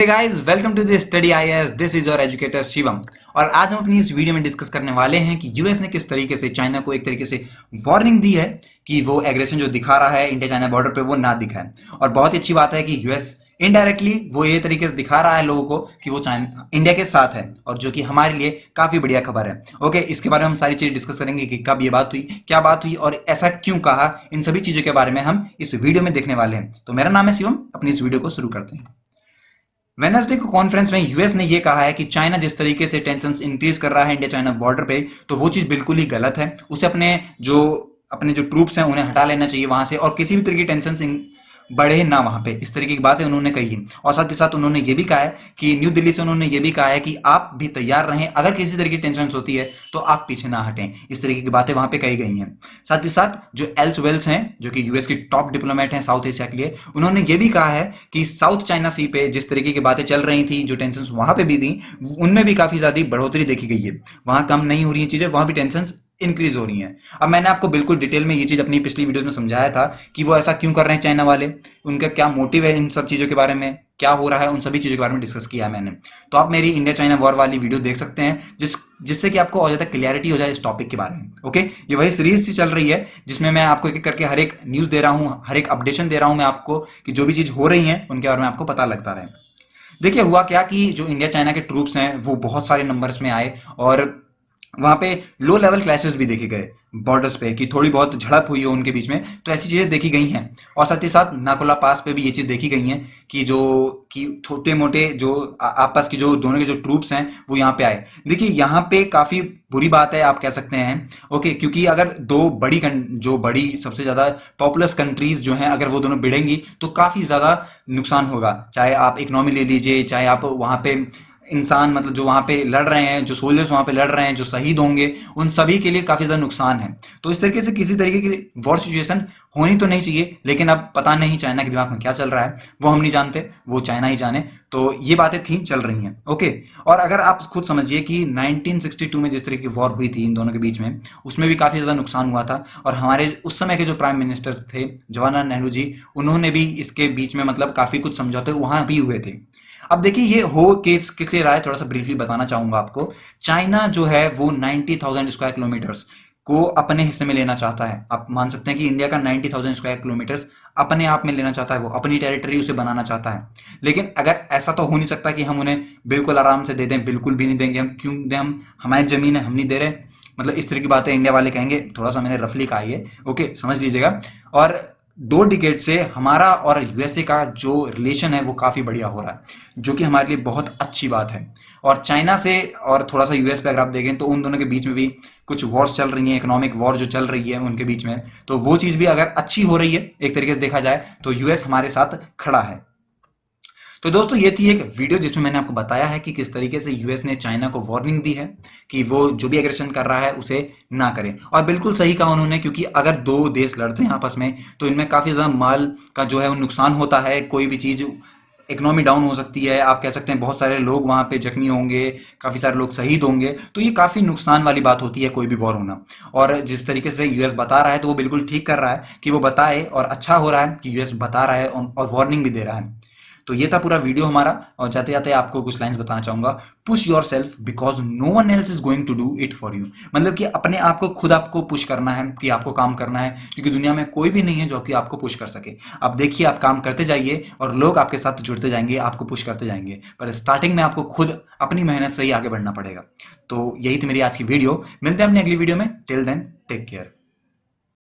Hey guys, welcome to the Study IAS. This is your educator Shivam. और आज हम अपनी इस वीडियो में डिस्कस करने वाले हैं कि यूएस ने किस तरीके से चाइना को एक तरीके से वार्निंग दी है कि वो एग्रेशन जो दिखा रहा है इंडिया चाइना बॉर्डर पे वो ना दिखाए। और बहुत ही अच्छी बात है कि यूएस इनडायरेक्टली वो ये तरीके से दिखा रहा है लोगों को कि वो चाइना इंडिया के साथ है, और जो कि हमारे लिए काफी बढ़िया खबर है। ओके, इसके बारे में हम सारी चीजें डिस्कस करेंगे कि कब ये बात हुई, क्या बात हुई और ऐसा क्यों कहा। इन सभी चीजों के बारे में हम इस वीडियो में देखने वाले हैं। तो मेरा नाम है शिवम, अपनी इस वीडियो को शुरू करते हैं। वेडनेसडे को कॉन्फ्रेंस में यूएस ने यह कहा है कि चाइना जिस तरीके से टेंशन इंक्रीज कर रहा है इंडिया चाइना बॉर्डर पे, तो वो चीज बिल्कुल ही गलत है। उसे अपने जो ट्रूप्स हैं उन्हें हटा लेना चाहिए वहां से, और किसी भी तरह की टेंशन बढ़े ना वहां पे। इस तरीके की बातें उन्होंने कही है। और साथ ही साथ उन्होंने ये भी कहा है कि न्यू दिल्ली से उन्होंने ये भी कहा है कि आप भी तैयार रहें, अगर किसी तरह की टेंशन होती है तो आप पीछे ना हटें। इस तरीके की बातें वहां पे कही गई हैं। साथ ही साथ जो एल्स वेल्स हैं, जो कि यूएस की टॉप डिप्लोमेट हैं साउथ एशिया के लिए, उन्होंने ये भी कहा है कि साउथ चाइना सी पे जिस तरीके की बातें चल रही थी, जो टेंशन वहां पे भी थी, उनमें भी काफी ज्यादा बढ़ोतरी देखी गई है। वहां कम नहीं हो रही है चीजें, वहां भी टेंशन इंक्रीज हो रही हैं। अब मैंने आपको बिल्कुल डिटेल में ये चीज अपनी पिछली वीडियोस में समझाया था कि वो ऐसा क्यों कर रहे हैं चाइना वाले, उनका क्या मोटिव है, इन सब चीजों के बारे में क्या हो रहा है, उन सभी चीजों के बारे में डिस्कस किया है मैंने। तो आप मेरी इंडिया चाइना वॉर वाली वीडियो देख सकते हैं, जिससे कि आपको और ज्यादा क्लियरिटी हो जाए इस टॉपिक के बारे में। ओके, ये वही सीरीज सी चल रही है जिसमें मैं आपको एक एक करके हर एक न्यूज दे रहा हूँ, हर एक अपडेशन दे रहा हूँ मैं आपको, कि जो भी चीज हो रही है उनके बारे में आपको पता लगता रहे। देखिए हुआ क्या कि जो इंडिया चाइना के ट्रूप्स हैं वो बहुत सारे नंबर्स में आए, और वहां पे लो लेवल क्लैशेस भी देखे गए बॉर्डर्स पे, कि थोड़ी बहुत झड़प हुई हो उनके बीच में। तो ऐसी चीजें देखी गई हैं। और साथ ही साथ नाकोला पास पे भी ये चीज देखी गई है कि छोटे मोटे जो आपस की जो दोनों के जो ट्रूप्स हैं वो यहाँ पे आए। देखिए यहाँ पे काफी बुरी बात है, आप कह सकते हैं। ओके, क्योंकि अगर दो जो बड़ी सबसे ज्यादा पॉपुलस कंट्रीज जो हैं, अगर वो दोनों भिड़ेंगी तो काफी ज्यादा नुकसान होगा। चाहे आप इकोनॉमी ले लीजिए, चाहे आप वहां पे इंसान, मतलब जो वहां पे लड़ रहे हैं, जो सोल्जर्स वहां पे लड़ रहे हैं, जो शहीद होंगे, उन सभी के लिए काफी ज्यादा नुकसान है। तो इस तरीके से किसी तरीके की वॉर सिचुएशन होनी तो नहीं चाहिए, लेकिन अब पता नहीं चाइना के दिमाग में क्या चल रहा है, वो हम नहीं जानते, वो चाइना ही जाने। तो ये बातें थी, चल रही हैं। ओके, और अगर आप खुद समझिए कि 1962 में जिस तरह की वॉर हुई थी इन दोनों के बीच में, उसमें भी काफी ज्यादा नुकसान हुआ था। और हमारे उस समय के जो प्राइम मिनिस्टर थे जवाहरलाल नेहरू जी, उन्होंने भी इसके बीच में मतलब काफी कुछ समझौते वहां भी हुए थे। अब देखिए ये हो केस किस लिए रहा है, थोड़ा सा ब्रीफली बताना चाहूंगा आपको। चाइना जो है वो 90,000 स्क्वायर किलोमीटर्स को अपने हिस्से में लेना चाहता है। आप मान सकते हैं कि इंडिया का 90,000 स्क्वायर किलोमीटर्स अपने आप में लेना चाहता है, वो अपनी टेरिटरी उसे बनाना चाहता है। लेकिन अगर ऐसा तो हो नहीं सकता कि हम उन्हें बिल्कुल आराम से दे दें, बिल्कुल भी नहीं देंगे। हम क्यों दें, हम हमारी जमीन है, हम नहीं दे रहे, मतलब इस तरह की बातें इंडिया वाले कहेंगे। थोड़ा सा मैंने रफली कहा है, ओके, समझ लीजिएगा। और 2 डिकेड से हमारा और यूएसए का जो रिलेशन है वो काफ़ी बढ़िया हो रहा है, जो कि हमारे लिए बहुत अच्छी बात है। और चाइना से और थोड़ा सा यूएस पे अगर आप देखें तो उन दोनों के बीच में भी कुछ वॉर्स चल रही हैं, इकोनॉमिक वॉर जो चल रही है उनके बीच में। तो वो चीज़ भी अगर अच्छी हो रही है एक तरीके से देखा जाए, तो यूएस हमारे साथ खड़ा है। तो दोस्तों ये थी एक वीडियो जिसमें मैंने आपको बताया है कि किस तरीके से यूएस ने चाइना को वार्निंग दी है कि वो जो भी एग्रेशन कर रहा है उसे ना करे। और बिल्कुल सही कहा उन्होंने, क्योंकि अगर दो देश लड़ते हैं आपस में तो इनमें काफ़ी ज़्यादा माल का जो है वो नुकसान होता है। कोई भी चीज़, इकोनॉमी डाउन हो सकती है, आप कह सकते हैं बहुत सारे लोग वहाँ पे जख्मी होंगे, काफ़ी सारे लोग शहीद होंगे। तो ये काफ़ी नुकसान वाली बात होती है कोई भी वॉर होना। और जिस तरीके से यूएस बता रहा है तो वो बिल्कुल ठीक कर रहा है कि वो बताए, और अच्छा हो रहा है कि यूएस बता रहा है और वार्निंग भी दे रहा है। तो ये था पूरा वीडियो हमारा। और जाते जाते आपको कुछ लाइंस बताना चाहूंगा। Push yourself because no one else is going to do it for you. मतलब कि अपने आप को खुद आपको पुश करना है, कि आपको काम करना है, क्योंकि दुनिया में कोई भी नहीं है जो कि आपको पुश कर सके। अब देखिए, आप काम करते जाइए और लोग आपके साथ जुड़ते जाएंगे, आपको पुश करते जाएंगे, पर स्टार्टिंग में आपको खुद अपनी मेहनत से ही आगे बढ़ना पड़ेगा। तो यही थी मेरी आज की वीडियो। मिलते हैं अपनी अगली वीडियो में। Till then take care.